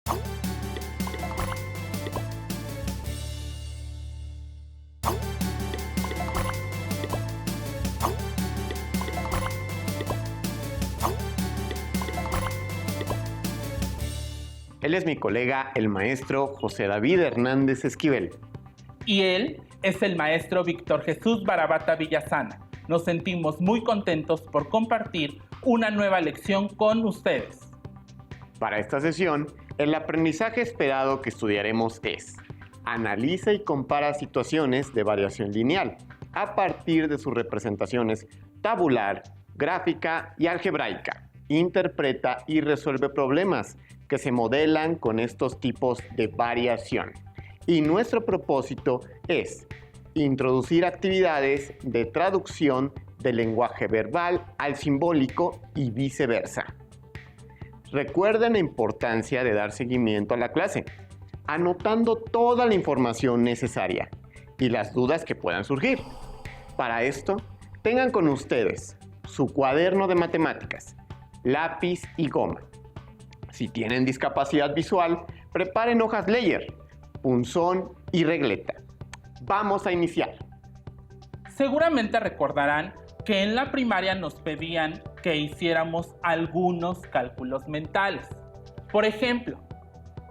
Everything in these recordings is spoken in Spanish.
Él es mi colega, el maestro José David Hernández Esquivel. Y él es el maestro Víctor Jesús Barabata Villasana. Nos sentimos muy contentos por compartir una nueva lección con ustedes. Para esta sesión, el aprendizaje esperado que estudiaremos es: analiza y compara situaciones de variación lineal a partir de sus representaciones tabular, gráfica y algebraica. Interpreta y resuelve problemas que se modelan con estos tipos de variación. Y nuestro propósito es introducir actividades de traducción del lenguaje verbal al simbólico y viceversa. Recuerden la importancia de dar seguimiento a la clase, anotando toda la información necesaria y las dudas que puedan surgir. Para esto, tengan con ustedes su cuaderno de matemáticas, lápiz y goma. Si tienen discapacidad visual, preparen hojas Leyer, punzón y regleta. Vamos a iniciar. Seguramente recordarán que en la primaria nos pedían que hiciéramos algunos cálculos mentales. Por ejemplo,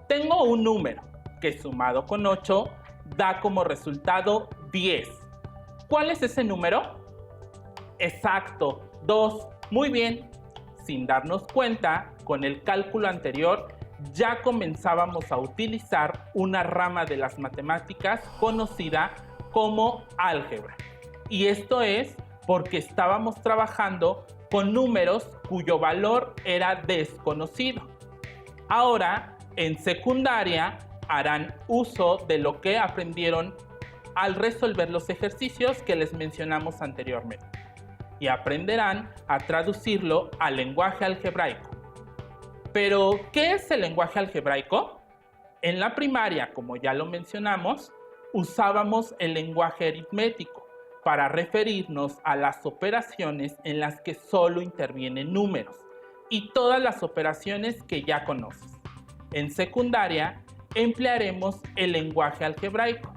tengo un número que sumado con 8 da como resultado 10. ¿Cuál es ese número? Exacto, 2. Muy bien. Sin darnos cuenta, con el cálculo anterior ya comenzábamos a utilizar una rama de las matemáticas conocida como álgebra. Y esto es porque estábamos trabajando con números cuyo valor era desconocido. Ahora, en secundaria, harán uso de lo que aprendieron al resolver los ejercicios que les mencionamos anteriormente y aprenderán a traducirlo al lenguaje algebraico. Pero, ¿qué es el lenguaje algebraico? En la primaria, como ya lo mencionamos, usábamos el lenguaje aritmético para referirnos a las operaciones en las que solo intervienen números y todas las operaciones que ya conoces. En secundaria, emplearemos el lenguaje algebraico,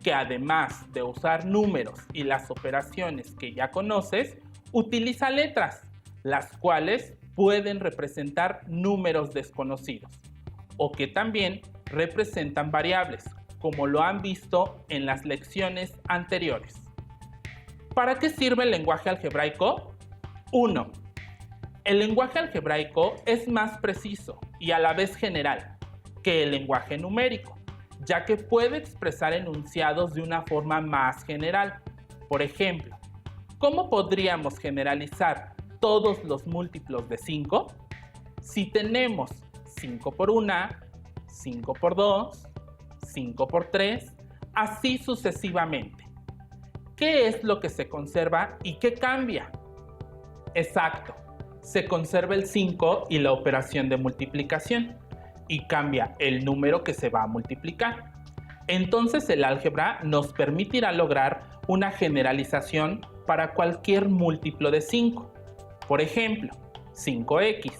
que además de usar números y las operaciones que ya conoces, utiliza letras, las cuales pueden representar números desconocidos o que también representan variables, como lo han visto en las lecciones anteriores. ¿Para qué sirve el lenguaje algebraico? 1. El lenguaje algebraico es más preciso y a la vez general que el lenguaje numérico, ya que puede expresar enunciados de una forma más general. Por ejemplo, ¿cómo podríamos generalizar todos los múltiplos de 5? Si tenemos 5 por 1, 5 por 2, 5 por 3, así sucesivamente. ¿Qué es lo que se conserva y qué cambia? Exacto, se conserva el 5 y la operación de multiplicación, y cambia el número que se va a multiplicar. Entonces el álgebra nos permitirá lograr una generalización para cualquier múltiplo de 5. Por ejemplo, 5x,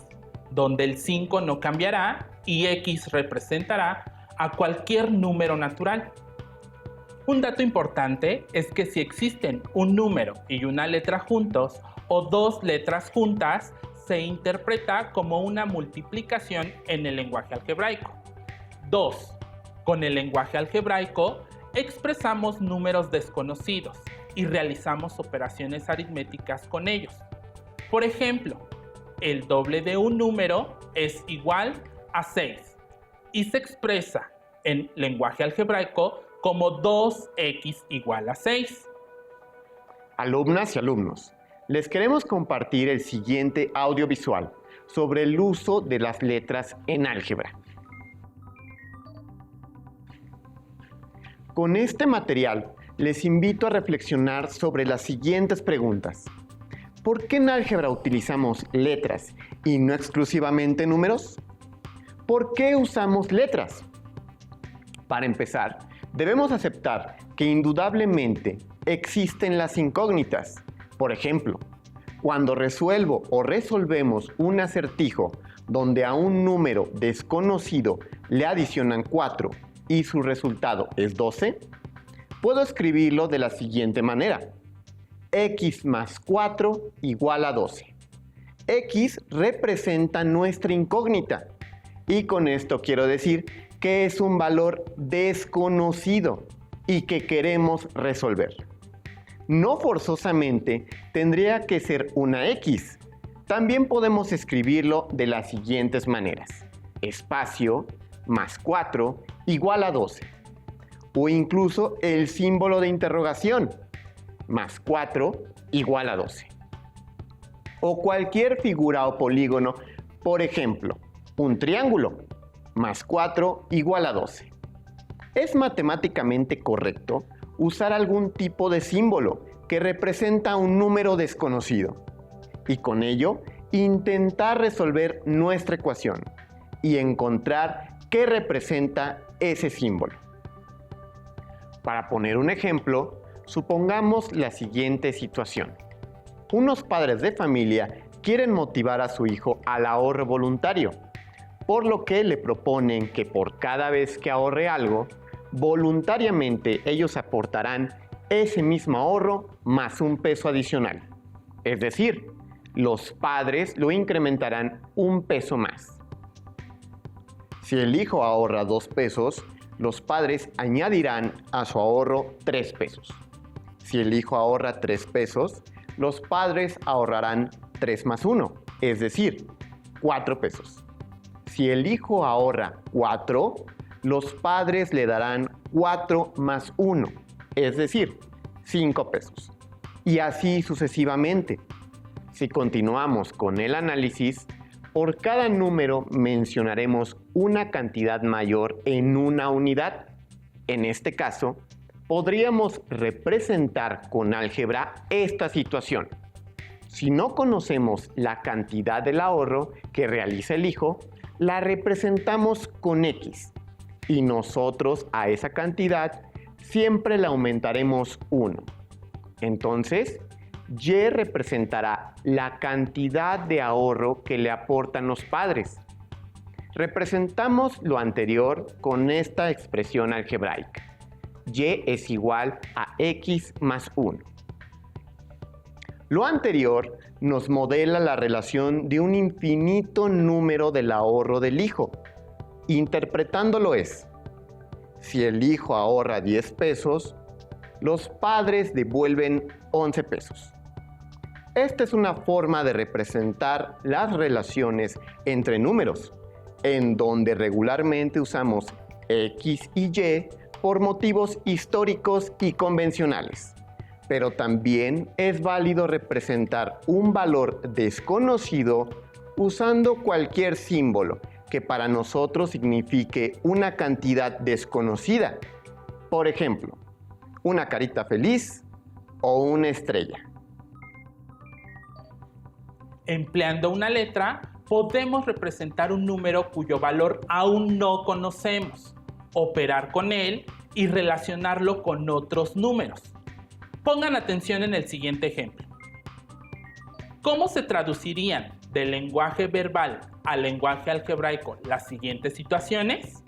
donde el 5 no cambiará y x representará a cualquier número natural. Un dato importante es que si existen un número y una letra juntos o dos letras juntas, se interpreta como una multiplicación en el lenguaje algebraico. 2. Con el lenguaje algebraico expresamos números desconocidos y realizamos operaciones aritméticas con ellos. Por ejemplo, el doble de un número es igual a 6 y se expresa en lenguaje algebraico como 2x igual a 6. Alumnas y alumnos, les queremos compartir el siguiente audiovisual sobre el uso de las letras en álgebra. Con este material les invito a reflexionar sobre las siguientes preguntas. ¿Por qué en álgebra utilizamos letras y no exclusivamente números? ¿Por qué usamos letras? Para empezar, debemos aceptar que indudablemente existen las incógnitas. Por ejemplo, cuando resuelvo o resolvemos un acertijo donde a un número desconocido le adicionan 4 y su resultado es 12, puedo escribirlo de la siguiente manera. X más 4 igual a 12. X representa nuestra incógnita y con esto quiero decir que es un valor desconocido y que queremos resolver. No forzosamente tendría que ser una X. También podemos escribirlo de las siguientes maneras. Espacio más 4 igual a 12. O incluso el símbolo de interrogación. Más 4 igual a 12. O cualquier figura o polígono, por ejemplo, un triángulo. Más 4 igual a 12. Es matemáticamente correcto usar algún tipo de símbolo que representa un número desconocido y con ello intentar resolver nuestra ecuación y encontrar qué representa ese símbolo. Para poner un ejemplo, supongamos la siguiente situación. Unos padres de familia quieren motivar a su hijo al ahorro voluntario, por lo que le proponen que por cada vez que ahorre algo, voluntariamente ellos aportarán ese mismo ahorro más un peso adicional. Es decir, los padres lo incrementarán un peso más. Si el hijo ahorra 2 pesos, los padres añadirán a su ahorro 3 pesos. Si el hijo ahorra 3 pesos, los padres ahorrarán 3 más 1, es decir, 4 pesos. Si el hijo ahorra 4, los padres le darán 4 más 1, es decir, 5 pesos. Y así sucesivamente. Si continuamos con el análisis, por cada número mencionaremos una cantidad mayor en una unidad. En este caso, podríamos representar con álgebra esta situación. Si no conocemos la cantidad del ahorro que realiza el hijo, la representamos con X y nosotros a esa cantidad siempre le aumentaremos 1. Entonces, Y representará la cantidad de ahorro que le aportan los padres. Representamos lo anterior con esta expresión algebraica. Y es igual a X más 1. Lo anterior nos modela la relación de un infinito número del ahorro del hijo. Interpretándolo es, si el hijo ahorra 10 pesos, los padres devuelven 11 pesos. Esta es una forma de representar las relaciones entre números, en donde regularmente usamos X y Y por motivos históricos y convencionales. Pero también es válido representar un valor desconocido usando cualquier símbolo que para nosotros signifique una cantidad desconocida. Por ejemplo, una carita feliz o una estrella. Empleando una letra, podemos representar un número cuyo valor aún no conocemos, operar con él y relacionarlo con otros números. Pongan atención en el siguiente ejemplo. ¿Cómo se traducirían del lenguaje verbal al lenguaje algebraico las siguientes situaciones?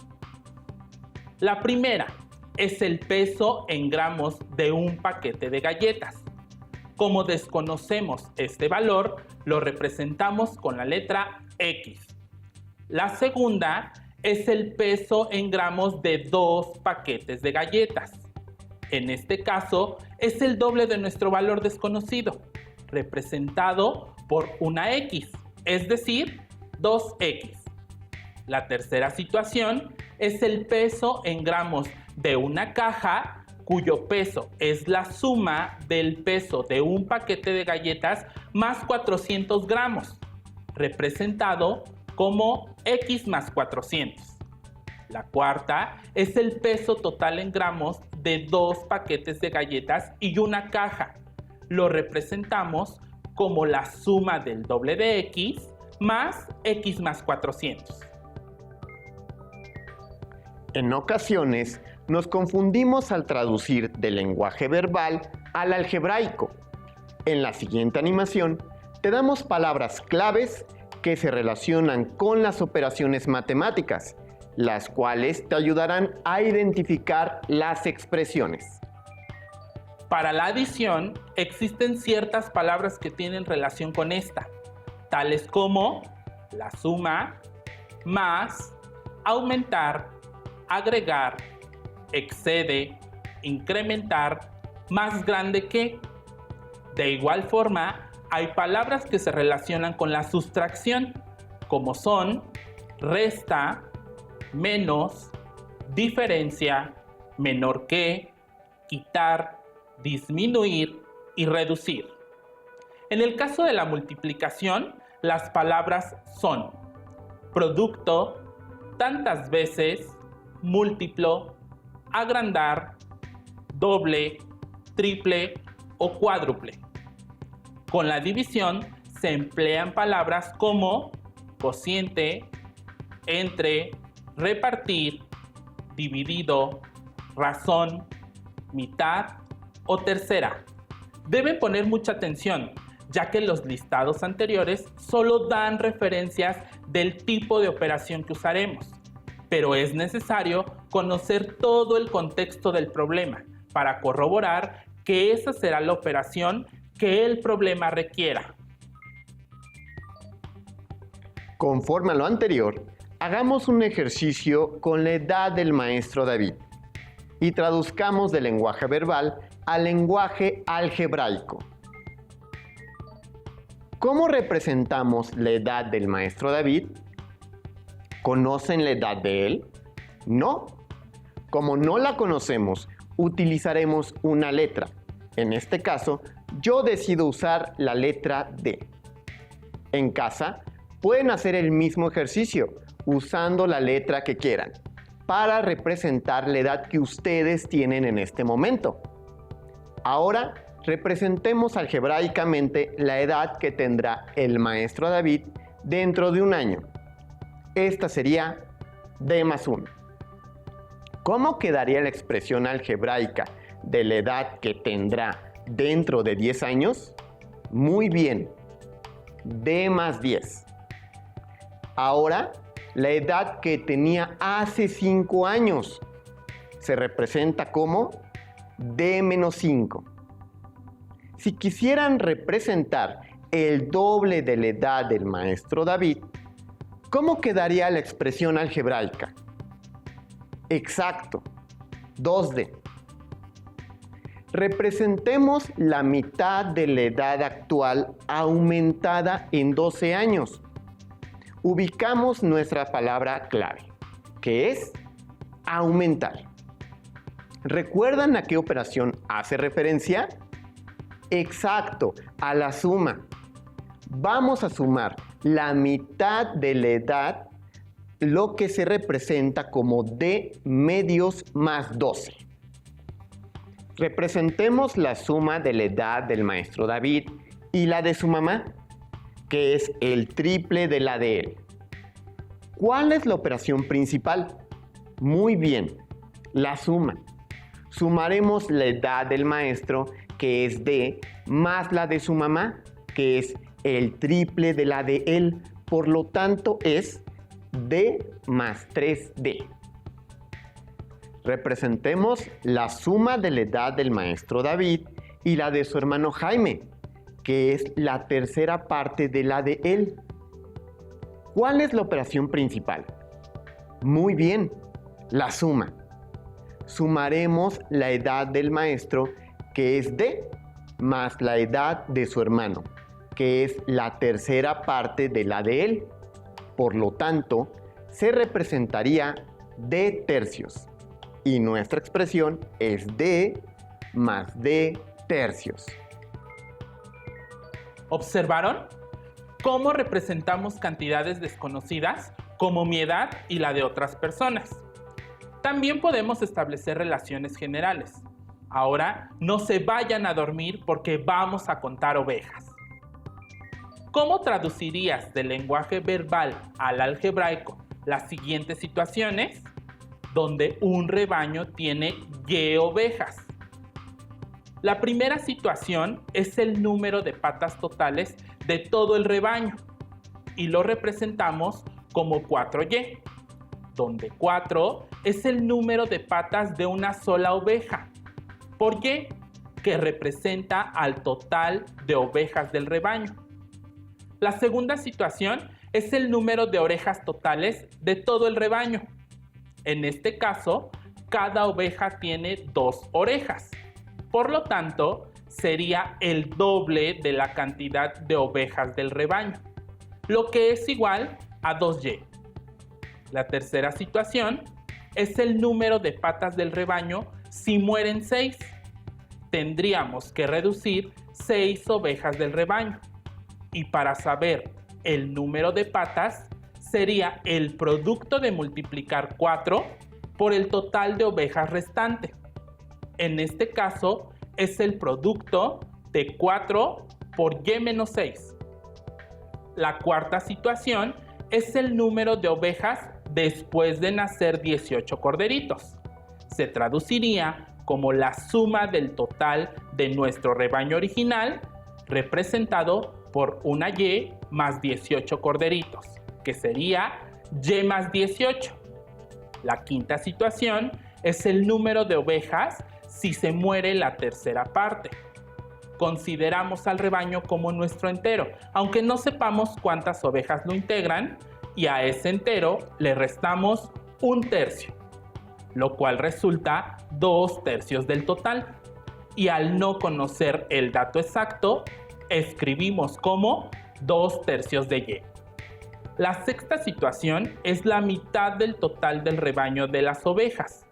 La primera es el peso en gramos de un paquete de galletas. Como desconocemos este valor, lo representamos con la letra X. La segunda es el peso en gramos de 2 paquetes de galletas. En este caso, es el doble de nuestro valor desconocido, representado por una X, es decir, 2X. La tercera situación es el peso en gramos de una caja cuyo peso es la suma del peso de un paquete de galletas más 400 gramos, representado como X más 400. La cuarta es el peso total en gramos de 2 paquetes de galletas y una caja. Lo representamos como la suma del doble de X más X más 400. En ocasiones, nos confundimos al traducir del lenguaje verbal al algebraico. En la siguiente animación, te damos palabras claves que se relacionan con las operaciones matemáticas, las cuales te ayudarán a identificar las expresiones. Para la adición, existen ciertas palabras que tienen relación con esta, tales como la suma, más, aumentar, agregar, excede, incrementar, más grande que. De igual forma, hay palabras que se relacionan con la sustracción, como son resta, menos, diferencia, menor que, quitar, disminuir y reducir. En el caso de la multiplicación, las palabras son producto, tantas veces, múltiplo, agrandar, doble, triple o cuádruple. Con la división se emplean palabras como cociente, entre, repartir, dividido, razón, mitad o tercera. Deben poner mucha atención, ya que los listados anteriores solo dan referencias del tipo de operación que usaremos, pero es necesario conocer todo el contexto del problema para corroborar que esa será la operación que el problema requiera. Conforme a lo anterior, hagamos un ejercicio con la edad del maestro David y traduzcamos del lenguaje verbal al lenguaje algebraico. ¿Cómo representamos la edad del maestro David? ¿Conocen la edad de él? No. Como no la conocemos, utilizaremos una letra. En este caso, yo decido usar la letra D. En casa, pueden hacer el mismo ejercicio usando la letra que quieran para representar la edad que ustedes tienen en este momento. Ahora, representemos algebraicamente la edad que tendrá el maestro David dentro de un año. Esta sería D más 1. ¿Cómo quedaría la expresión algebraica de la edad que tendrá dentro de 10 años? Muy bien, D más 10. Ahora, la edad que tenía hace 5 años se representa como D menos 5. Si quisieran representar el doble de la edad del maestro David, ¿cómo quedaría la expresión algebraica? Exacto, 2D. Representemos la mitad de la edad actual aumentada en 12 años. Ubicamos nuestra palabra clave, que es aumentar. ¿Recuerdan a qué operación hace referencia? Exacto, a la suma. Vamos a sumar la mitad de la edad, lo que se representa como D medios más 12. Representemos la suma de la edad del maestro David y la de su mamá, que es el triple de la de él. ¿Cuál es la operación principal? Muy bien, la suma. Sumaremos la edad del maestro, que es D, más la de su mamá, que es el triple de la de él. Por lo tanto, es D más 3D. Representemos la suma de la edad del maestro David y la de su hermano Jaime, que es la tercera parte de la de él. ¿Cuál es la operación principal? Muy bien, la suma. Sumaremos la edad del maestro, que es D, más la edad de su hermano, que es la tercera parte de la de él. Por lo tanto, se representaría D tercios. Y nuestra expresión es D más D tercios. ¿Observaron cómo representamos cantidades desconocidas como mi edad y la de otras personas? También podemos establecer relaciones generales. Ahora no se vayan a dormir porque vamos a contar ovejas. ¿Cómo traducirías del lenguaje verbal al algebraico las siguientes situaciones? Donde un rebaño tiene Y ovejas. La primera situación es el número de patas totales de todo el rebaño. y lo representamos como 4Y, donde 4 es el número de patas de una sola oveja, por Y, que representa al total de ovejas del rebaño. La segunda situación es el número de orejas totales de todo el rebaño. En este caso, cada oveja tiene 2 orejas. Por lo tanto, sería el doble de la cantidad de ovejas del rebaño, lo que es igual a 2Y. La tercera situación es el número de patas del rebaño si mueren 6. Tendríamos que reducir 6 ovejas del rebaño. Y para saber el número de patas, sería el producto de multiplicar 4 por el total de ovejas restante. En este caso, es el producto de 4 por Y menos 6. La cuarta situación es el número de ovejas después de nacer 18 corderitos. Se traduciría como la suma del total de nuestro rebaño original, representado por una Y más 18 corderitos, que sería Y más 18. La quinta situación es el número de ovejas si se muere la tercera parte. Consideramos al rebaño como nuestro entero, aunque no sepamos cuántas ovejas lo integran, y a ese entero le restamos 1/3, lo cual resulta 2/3 del total. Y al no conocer el dato exacto, escribimos como 2/3 de Y. La sexta situación es la mitad del total del rebaño de las ovejas,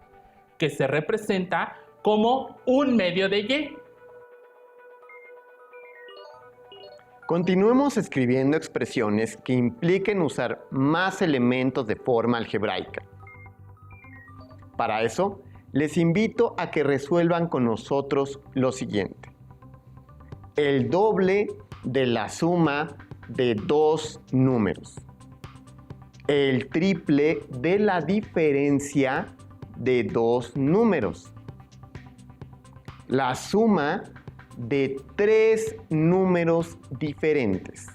que se representa como 1/2 de Y. Continuemos escribiendo expresiones que impliquen usar más elementos de forma algebraica. Para eso, les invito a que resuelvan con nosotros lo siguiente. El doble de la suma de 2 números. El triple de la diferencia de 2 números. La suma de 3 números diferentes.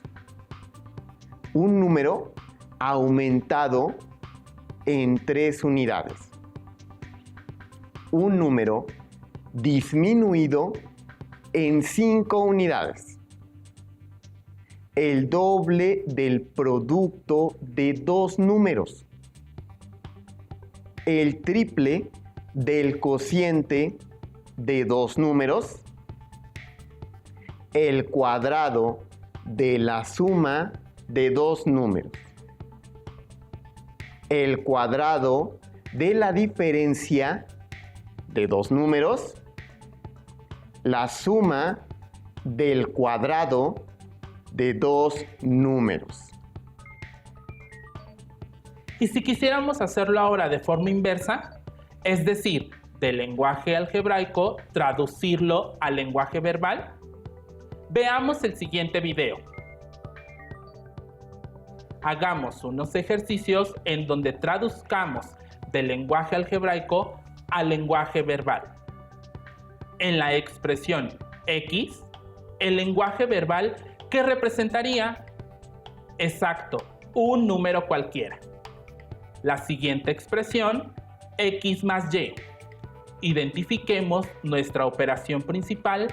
Un número aumentado en 3 unidades. Un número disminuido en 5 unidades. El doble del producto de 2 números. El triple del cociente de 2 números. El cuadrado de la suma de 2 números. El cuadrado de la diferencia de 2 números. La suma del cuadrado de 2 números. Y si quisiéramos hacerlo ahora de forma inversa, es decir, del lenguaje algebraico traducirlo al lenguaje verbal, veamos el siguiente video. Hagamos unos ejercicios en donde traduzcamos del lenguaje algebraico al lenguaje verbal. En la expresión X, el lenguaje verbal, ¿qué representaría? Exacto, un número cualquiera. La siguiente expresión, X más Y. Identifiquemos nuestra operación principal,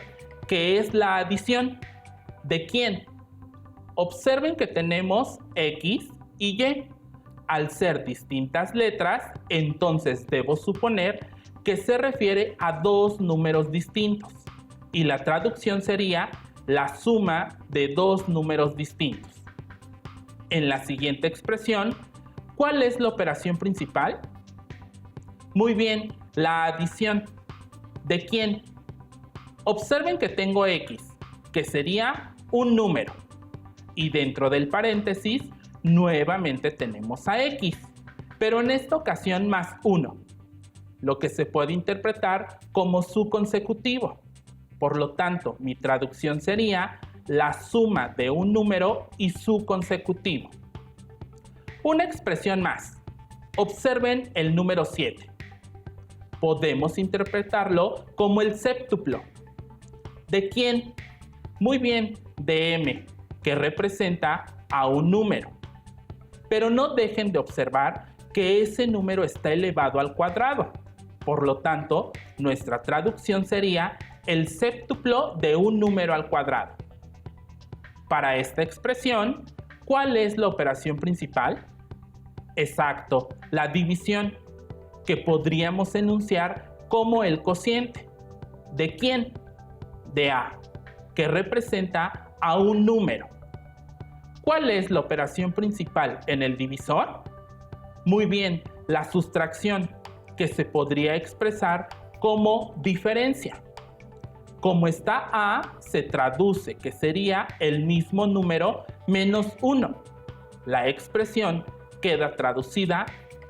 que es la adición. ¿De quién? Observen que tenemos X y Y. Al ser distintas letras, entonces debo suponer que se refiere a 2 números distintos. Y la traducción sería la suma de 2 números distintos. En la siguiente expresión, ¿cuál es la operación principal? Muy bien, la adición. ¿De quién? Observen que tengo X, que sería un número. Y dentro del paréntesis, nuevamente tenemos a X, pero en esta ocasión más 1, lo que se puede interpretar como su consecutivo. Por lo tanto, mi traducción sería la suma de un número y su consecutivo. Una expresión más. Observen el número 7. Podemos interpretarlo como el séptuplo. ¿De quién? Muy bien, de M, que representa a un número. Pero no dejen de observar que ese número está elevado al cuadrado. Por lo tanto, nuestra traducción sería el séptuplo de un número al cuadrado. Para esta expresión, ¿cuál es la operación principal? Exacto, la división, que podríamos enunciar como el cociente. ¿De quién? De A, que representa a un número. ¿Cuál es la operación principal en el divisor? Muy bien, la sustracción, que se podría expresar como diferencia. Como está A, se traduce que sería el mismo número menos 1. La expresión queda traducida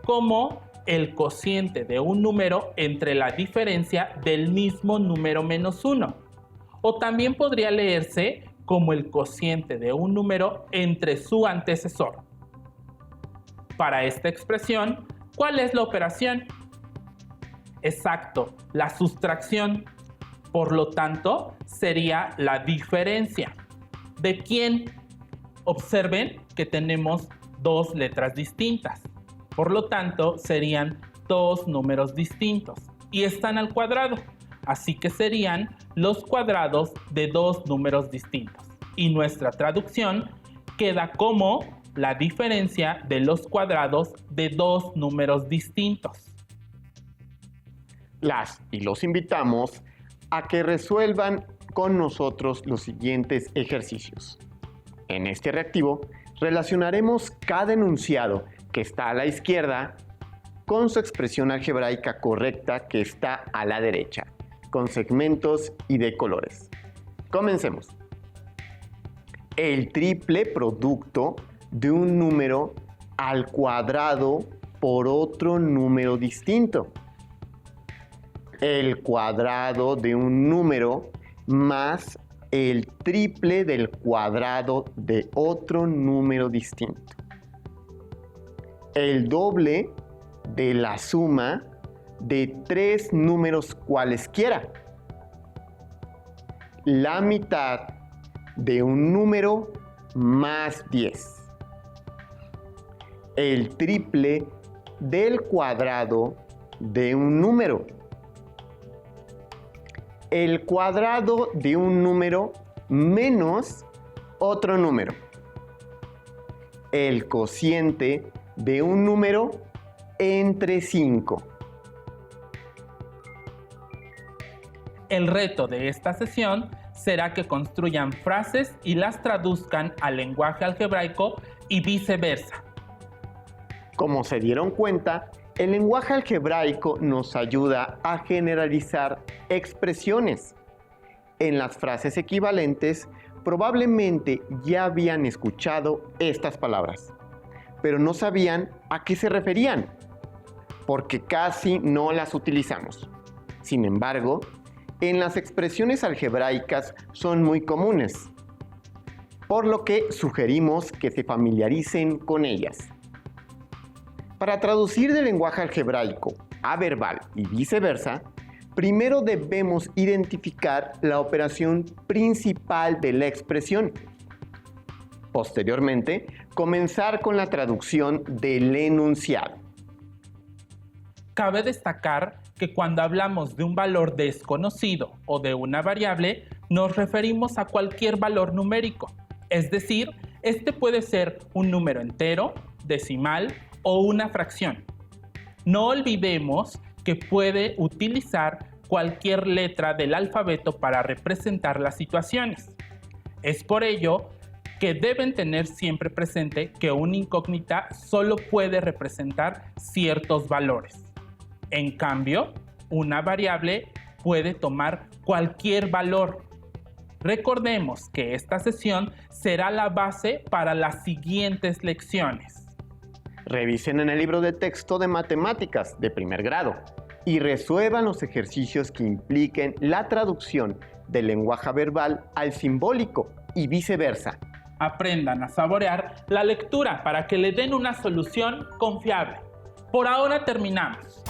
como el cociente de un número entre la diferencia del mismo número menos 1. O también podría leerse como el cociente de un número entre su antecesor. Para esta expresión, ¿cuál es la operación? Exacto, la sustracción. Por lo tanto, sería la diferencia. ¿De quién? Observen que tenemos dos letras distintas. Por lo tanto, serían dos números distintos y están al cuadrado. Así que serían los cuadrados de dos números distintos. Y nuestra traducción queda como la diferencia de los cuadrados de dos números distintos. Las y los invitamos a que resuelvan con nosotros los siguientes ejercicios. En este reactivo, relacionaremos cada enunciado que está a la izquierda con su expresión algebraica correcta que está a la derecha, con segmentos y de colores. Comencemos. El triple producto de un número al cuadrado por otro número distinto. El cuadrado de un número más el triple del cuadrado de otro número distinto. El doble de la suma de tres números cualesquiera. La mitad de un número más 10. El triple del cuadrado de un número. El cuadrado de un número menos otro número. El cociente de un número entre 5. El reto de esta sesión será que construyan frases y las traduzcan al lenguaje algebraico y viceversa. Como se dieron cuenta, el lenguaje algebraico nos ayuda a generalizar expresiones. En las frases equivalentes, probablemente ya habían escuchado estas palabras, pero no sabían a qué se referían, porque casi no las utilizamos. Sin embargo, en las expresiones algebraicas son muy comunes, por lo que sugerimos que se familiaricen con ellas. Para traducir del lenguaje algebraico a verbal y viceversa, primero debemos identificar la operación principal de la expresión. Posteriormente, comenzar con la traducción del enunciado. Cabe destacar que cuando hablamos de un valor desconocido o de una variable, nos referimos a cualquier valor numérico. Es decir, este puede ser un número entero, decimal o una fracción. No olvidemos que puede utilizar cualquier letra del alfabeto para representar las situaciones. Es por ello que deben tener siempre presente que una incógnita solo puede representar ciertos valores. En cambio, una variable puede tomar cualquier valor. Recordemos que esta sesión será la base para las siguientes lecciones. Revisen en el libro de texto de matemáticas de primer grado y resuelvan los ejercicios que impliquen la traducción del lenguaje verbal al simbólico y viceversa. Aprendan a saborear la lectura para que le den una solución confiable. Por ahora terminamos.